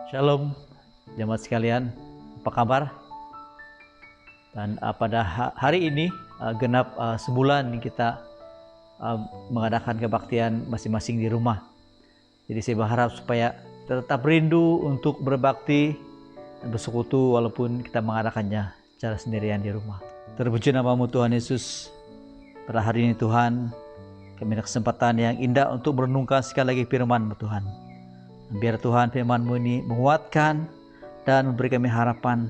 Shalom jemaat sekalian, apa kabar? Dan pada hari ini genap sebulan kita mengadakan kebaktian masing-masing di rumah. Jadi saya berharap supaya tetap rindu untuk berbakti dan bersekutu walaupun kita mengadakannya secara sendirian di rumah. Terpuji namamu Tuhan Yesus. Pada hari ini Tuhan, kami ada kesempatan yang indah untuk merenungkan sekali lagi firman-Mu Tuhan. Biar Tuhan firman-Mu ini menguatkan dan memberi kami harapan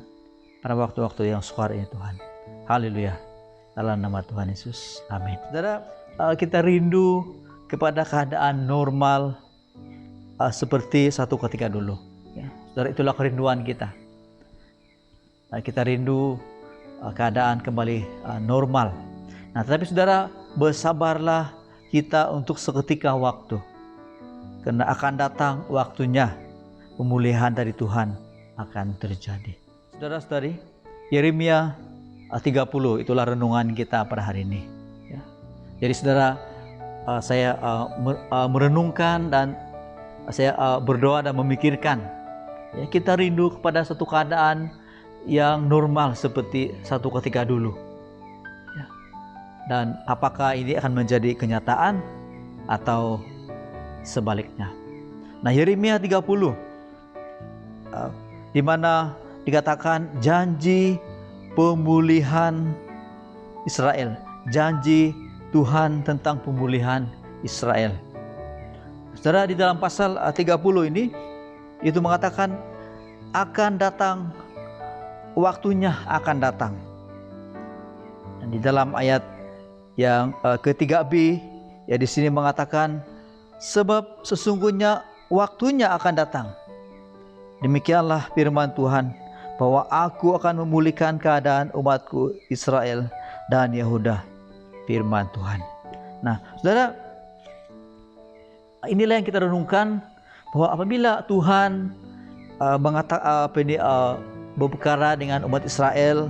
pada waktu-waktu yang sukar ini Tuhan. Haleluya. Dalam nama Tuhan Yesus. Amin. Saudara, kita rindu kepada keadaan normal seperti satu ketika dulu. Ya, saudara, itulah kerinduan kita. Kita rindu keadaan kembali normal. Nah, tetapi saudara, bersabarlah kita untuk seketika waktu. Karena akan datang waktunya pemulihan dari Tuhan akan terjadi. Saudara-saudari, Yeremia 30 itulah renungan kita pada hari ini. Ya. Jadi saudara, saya merenungkan dan saya berdoa dan memikirkan. Ya, kita rindu kepada satu keadaan yang normal seperti satu ketika dulu. Ya. Dan apakah ini akan menjadi kenyataan atau sebaliknya. Nah, Yeremia 30 di mana dikatakan janji pemulihan Israel, janji Tuhan tentang pemulihan Israel. Saudara, di dalam pasal 30 ini itu mengatakan akan datang, waktunya akan datang. Dan di dalam ayat yang ketiga B ya di sini mengatakan sebab sesungguhnya waktunya akan datang. Demikianlah firman Tuhan bahwa aku akan memulihkan keadaan umatku Israel dan Yehuda. Firman Tuhan. Nah, saudara, inilah yang kita renungkan bahwa apabila Tuhan berbicara dengan umat Israel,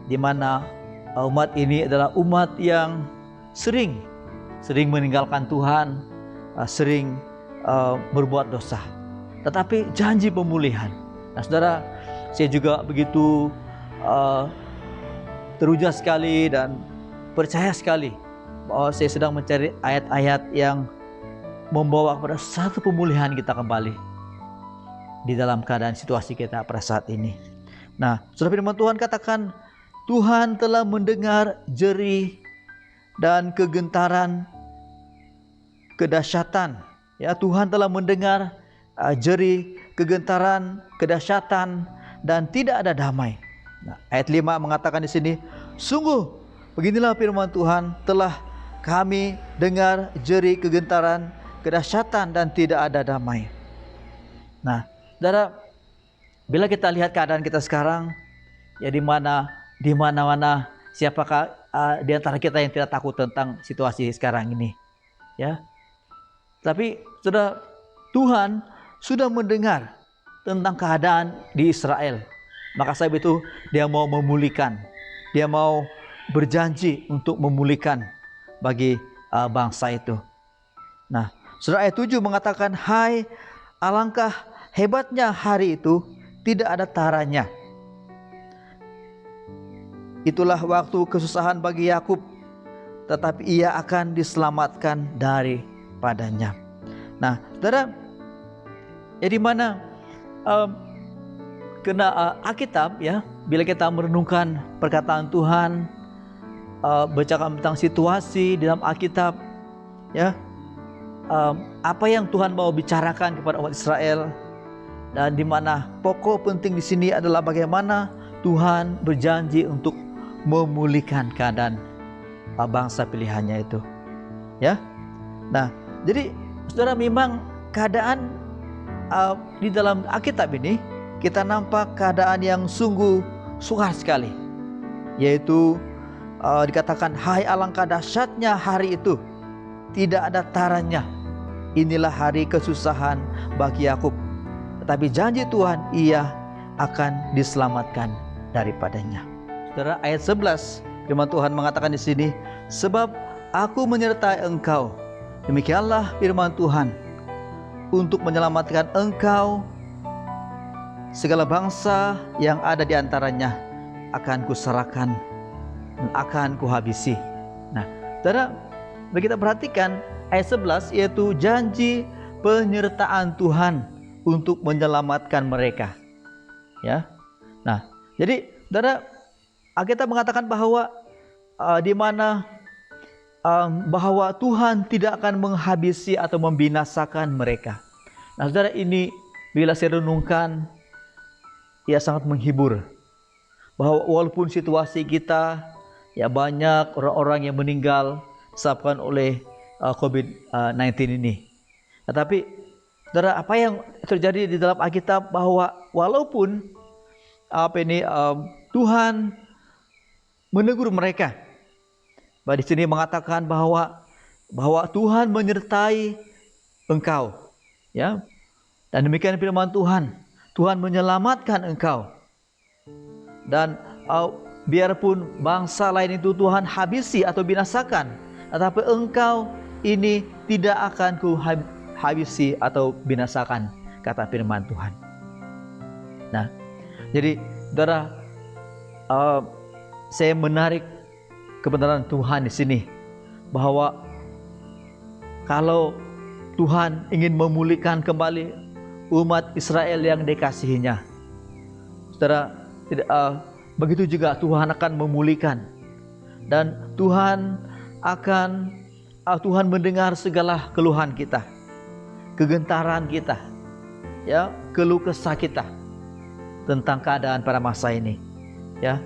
di mana umat ini adalah umat yang sering meninggalkan Tuhan, sering berbuat dosa, tetapi janji pemulihan. Nah, saudara, saya juga begitu teruja sekali dan percaya sekali bahwa saya sedang mencari ayat-ayat yang membawa kepada satu pemulihan kita kembali di dalam keadaan situasi kita pada saat ini. Nah, saudara, firman Tuhan katakan Tuhan telah mendengar jerih dan kegentaran kedahsyatan. Ya, Tuhan telah mendengar jerih, kegentaran, kedahsyatan, dan tidak ada damai. Nah, ayat 5 mengatakan di sini, sungguh beginilah firman Tuhan, telah kami dengar jerih, kegentaran, kedahsyatan, dan tidak ada damai. Nah, saudara, bila kita lihat keadaan kita sekarang, ya di mana-mana, siapakah di antara kita yang tidak takut tentang situasi sekarang ini? Ya. Tapi sudah Tuhan sudah mendengar tentang keadaan di Israel. Maka sebab itu dia mau memulihkan. Dia mau berjanji untuk memulihkan bagi bangsa itu. Nah, surah ayat 7 mengatakan, hai alangkah hebatnya hari itu, tidak ada taranya. Itulah waktu kesusahan bagi Yakub, tetapi ia akan diselamatkan daripadanya. Nah, saudara, ya di mana kena Alkitab ya, bila kita merenungkan perkataan Tuhan, bercakap tentang situasi di dalam Alkitab, ya, apa yang Tuhan mau bicarakan kepada umat Israel, dan di mana pokok penting di sini adalah bagaimana Tuhan berjanji untuk memulihkan keadaan bangsa pilihannya itu, ya. Nah, jadi saudara, memang keadaan di dalam Alkitab ini kita nampak keadaan yang sungguh sukar sekali, yaitu dikatakan hai alangkah dahsyatnya hari itu, tidak ada taranya. Inilah hari kesusahan bagi Yakub, tetapi janji Tuhan ia akan diselamatkan daripadanya. Saudara, ayat 11 firman Tuhan mengatakan di sini, sebab aku menyertai engkau, demikianlah firman Tuhan, untuk menyelamatkan engkau segala bangsa yang ada di antaranya akan kuserahkan dan akan kuhabisi. Nah, saudara, bagi kita perhatikan ayat 11, yaitu janji penyertaan Tuhan untuk menyelamatkan mereka. Ya. Nah, jadi saudara, kita mengatakan bahwa di mana bahwa Tuhan tidak akan menghabisi atau membinasakan mereka. Nah, saudara, ini bila saya renungkan, ya sangat menghibur. Bahwa walaupun situasi kita, ya banyak orang-orang yang meninggal disebabkan oleh COVID-19 ini. Tetapi, saudara, apa yang terjadi di dalam Alkitab bahwa walaupun Tuhan menegur mereka. Di sini mengatakan bahwa Tuhan menyertai engkau, ya. Dan demikian firman Tuhan, Tuhan menyelamatkan engkau. Dan biarpun bangsa lain itu Tuhan habisi atau binasakan, tetapi engkau ini tidak akan habisi atau binasakan, kata firman Tuhan. Nah, jadi saudara, saya menarik kebenaran Tuhan di sini bahwa kalau Tuhan ingin memulihkan kembali umat Israel yang dikasihinya, saudara, begitu juga Tuhan akan memulihkan, dan Tuhan mendengar segala keluhan kita, kegentaran kita, ya, keluh kesah kita tentang keadaan pada masa ini, ya,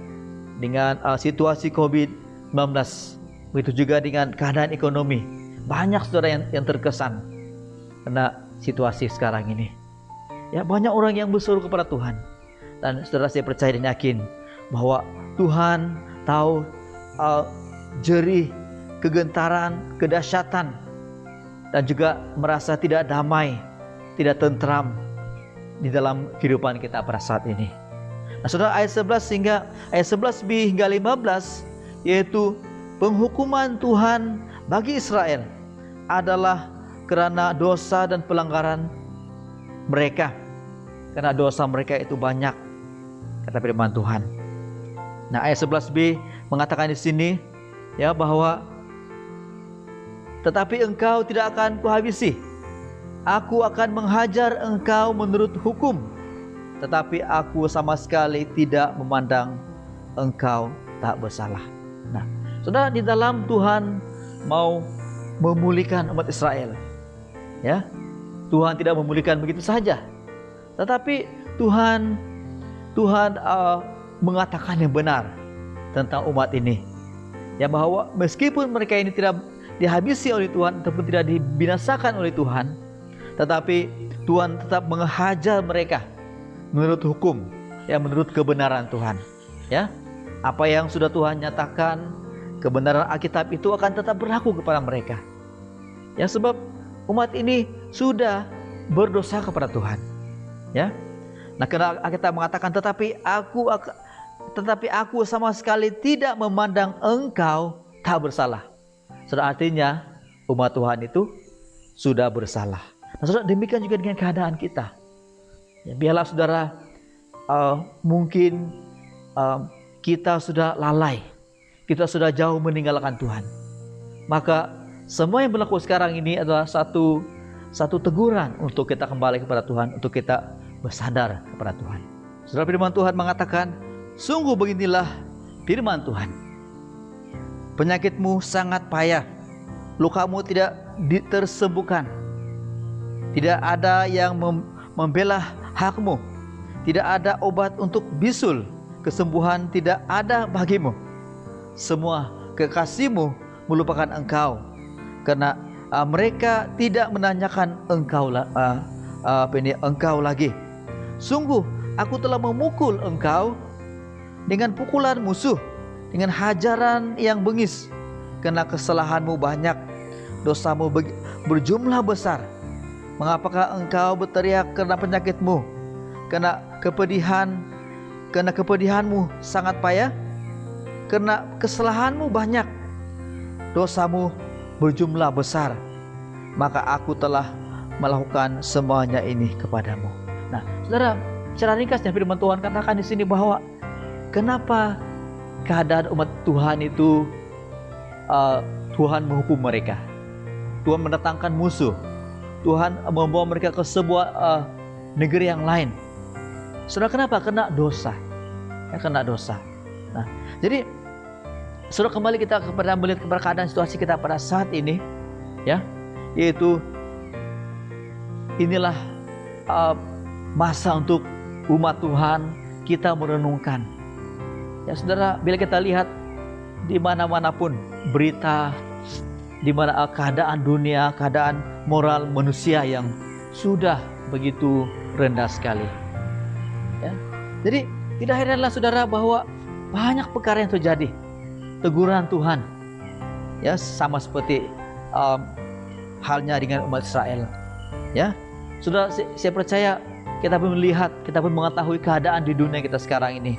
dengan situasi COVID-19, begitu juga dengan keadaan ekonomi. Banyak saudara yang terkesan karena situasi sekarang ini. Ya, banyak orang yang berseru kepada Tuhan. Dan saudara, saya percaya dan yakin bahwa Tuhan tahu jerih, kegentaran, kedahsyatan, dan juga merasa tidak damai, tidak tentram di dalam kehidupan kita pada saat ini. Nah, saudara, ayat 11 hingga ayat 11b hingga 15, yaitu penghukuman Tuhan bagi Israel adalah karena dosa dan pelanggaran mereka. Karena dosa mereka itu banyak, kata firman Tuhan. Nah, ayat 11b mengatakan di sini, ya, bahwa tetapi engkau tidak akan kuhabisi. Aku akan menghajar engkau menurut hukum, tetapi aku sama sekali tidak memandang engkau tak bersalah. Nah, saudara, di dalam Tuhan mau memulihkan umat Israel, ya, Tuhan tidak memulihkan begitu saja, tetapi Tuhan mengatakan yang benar tentang umat ini, ya, bahwa meskipun mereka ini tidak dihabisi oleh Tuhan ataupun tidak dibinasakan oleh Tuhan, tetapi Tuhan tetap menghajar mereka menurut hukum, ya, menurut kebenaran Tuhan, ya. Apa yang sudah Tuhan nyatakan, kebenaran Alkitab itu akan tetap berlaku kepada mereka. Ya, sebab umat ini sudah berdosa kepada Tuhan, ya. Nah, karena Alkitab mengatakan tetapi aku sama sekali tidak memandang engkau tak bersalah. Saudara, artinya umat Tuhan itu sudah bersalah. Nah, saudara, demikian juga dengan keadaan kita. Ya, biarlah saudara, mungkin kita sudah lalai, kita sudah jauh meninggalkan Tuhan. Maka semua yang berlaku sekarang ini adalah satu teguran untuk kita kembali kepada Tuhan, untuk kita bersandar kepada Tuhan. Saudara, firman Tuhan mengatakan, sungguh beginilah firman Tuhan, penyakitmu sangat payah, lukamu tidak tersembuhkan, tidak ada yang membela hakmu, tidak ada obat untuk bisul, kesembuhan tidak ada bagimu. Semua kekasihmu melupakan engkau, karena mereka tidak menanyakan engkau lagi. Sungguh aku telah memukul engkau dengan pukulan musuh, dengan hajaran yang bengis, karena kesalahanmu banyak, dosamu berjumlah besar. Mengapakah engkau berteriak karena penyakitmu, karena kepedihanmu sangat payah? Karena kesalahanmu banyak, dosamu berjumlah besar, maka aku telah melakukan semuanya ini kepadamu. Nah, saudara, secara ringkasnya firman Tuhan katakan di sini bahwa kenapa keadaan umat Tuhan itu Tuhan menghukum mereka. Tuhan mendatangkan musuh. Tuhan membawa mereka ke sebuah negeri yang lain. Saudara, kenapa? Kena dosa. Kena dosa. Nah, jadi saudara, kembali kita melihat kepada keadaan situasi kita pada saat ini, ya, yaitu inilah masa untuk umat Tuhan kita merenungkan. Ya saudara, bila kita lihat di mana-manapun berita, di mana keadaan dunia, keadaan moral manusia yang sudah begitu rendah sekali. Ya. Jadi tidak heranlah saudara bahwa banyak perkara yang terjadi. Teguran Tuhan, ya, sama seperti halnya dengan umat Israel. Ya, saudara, saya percaya kita pun melihat, kita pun mengetahui keadaan di dunia kita sekarang ini,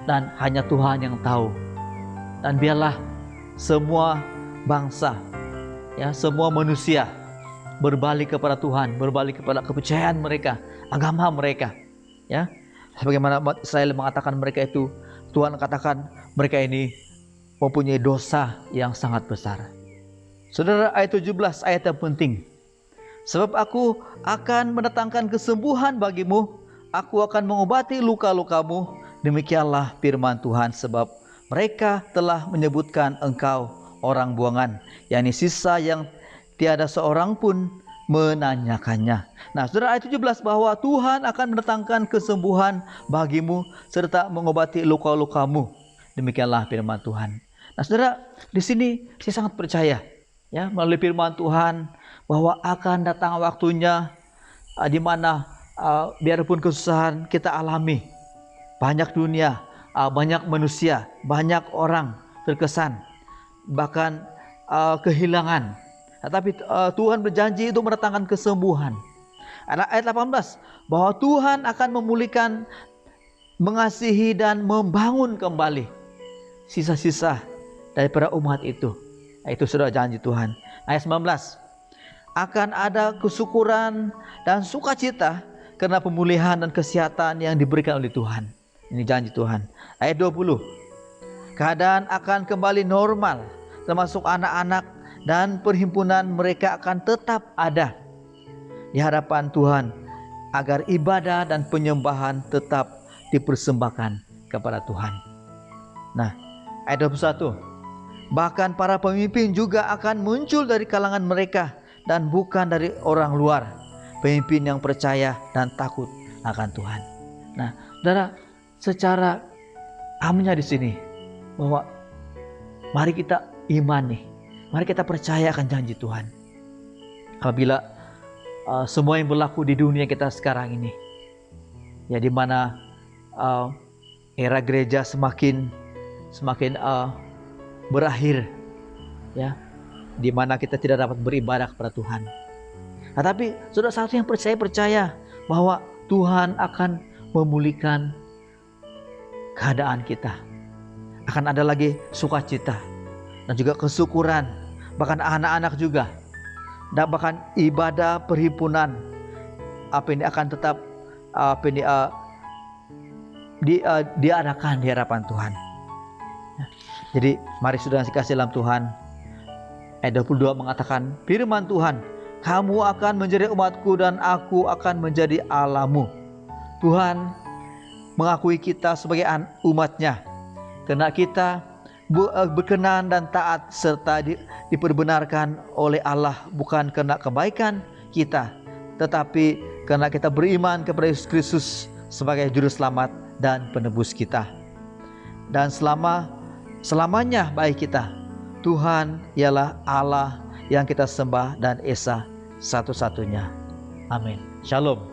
dan hanya Tuhan yang tahu. Dan biarlah semua bangsa, ya, semua manusia berbalik kepada Tuhan, berbalik kepada kepercayaan mereka, agama mereka, ya. Sebagaimana Israel mengatakan mereka itu, Tuhan katakan mereka ini mempunyai dosa yang sangat besar. Saudara, ayat 17 ayat yang penting. Sebab aku akan mendatangkan kesembuhan bagimu, aku akan mengobati luka-lukamu, demikianlah firman Tuhan, sebab mereka telah menyebutkan engkau orang buangan, yakni sisa yang tiada seorang pun menanyakannya. Nah, saudara, ayat 17 bahwa Tuhan akan mendatangkan kesembuhan bagimu serta mengobati luka-lukamu. Demikianlah firman Tuhan. Nah, saudara, di sini saya sangat percaya, ya, melalui firman Tuhan bahwa akan datang waktunya di mana biarpun kesusahan kita alami, banyak dunia, banyak manusia, banyak orang terkesan, bahkan kehilangan. Tetapi Tuhan berjanji untuk mendatangkan kesembuhan. Ayat 18 bahwa Tuhan akan memulihkan, mengasihi dan membangun kembali sisa-sisa daripada umat itu. Itu sudah janji Tuhan. Ayat 19, akan ada kesyukuran dan sukacita karena pemulihan dan kesehatan yang diberikan oleh Tuhan. Ini janji Tuhan. Ayat 20, keadaan akan kembali normal, termasuk anak-anak dan perhimpunan mereka akan tetap ada di hadapan Tuhan, agar ibadah dan penyembahan tetap dipersembahkan kepada Tuhan. Nah, ayat 21, bahkan para pemimpin juga akan muncul dari kalangan mereka dan bukan dari orang luar, pemimpin yang percaya dan takut akan Tuhan. Nah, saudara, secara amnya di sini bahwa mari kita imani, mari kita percaya akan janji Tuhan. Apabila semua yang berlaku di dunia kita sekarang ini, ya, di mana era gereja semakin berakhir, ya, di mana kita tidak dapat beribadah kepada Tuhan. Tetapi saudara, satu yang percaya bahwa Tuhan akan memulihkan keadaan kita. Akan ada lagi sukacita dan juga kesyukuran, bahkan anak-anak juga, dan bahkan ibadah perhimpunan ini akan tetap diadakan di hadapan Tuhan. Jadi mari saudara dikasih dalam Tuhan. Ayat 22 mengatakan, firman Tuhan, kamu akan menjadi umatku dan aku akan menjadi Allahmu. Tuhan mengakui kita sebagai umatnya karena kita berkenan dan taat serta diperbenarkan oleh Allah, bukan karena kebaikan kita, tetapi karena kita beriman kepada Yesus Kristus sebagai juru selamat dan penebus kita. Dan selamanya baik kita, Tuhan ialah Allah yang kita sembah dan esa satu-satunya. Amin. Shalom.